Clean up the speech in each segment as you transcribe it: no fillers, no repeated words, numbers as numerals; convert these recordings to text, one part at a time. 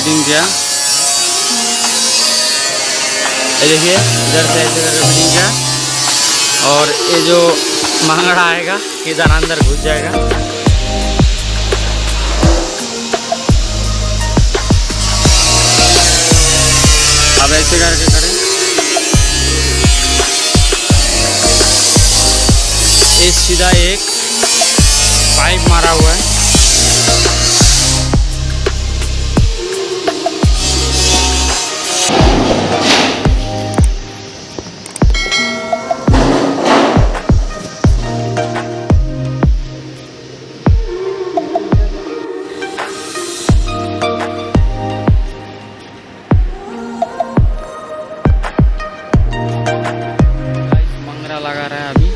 Fitting किया। ये देखिए इधर से ऐसे करके फिटिंग किया और ये जो मांगड़ा आएगा किधर अंदर घुस जाएगा। अब ऐसे करके करें। ये सीधा एक पाइप मारा हुआ है। लगा रहा है अभी।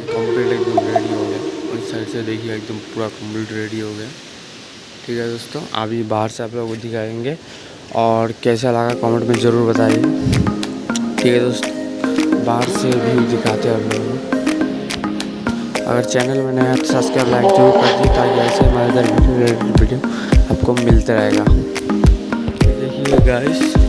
कंप्लीट एकदम रेडी हो गया। उस साइड से देखिए एकदम पूरा कंप्लीट रेडी हो गया। ठीक है दोस्तों, अभी बाहर से आप लोगों को दिखाएंगे और कैसा लगा कमेंट में ज़रूर बताइए। ठीक है दोस्तों, बाहर से भी दिखाते हैं आप लोगों को। अगर चैनल में नया है तो सब्सक्राइब लाइक जरूर कर दीजिए ताकि ऐसे हमारे इधर वीडियो आपको मिलते रहेगा। देखिए गाइस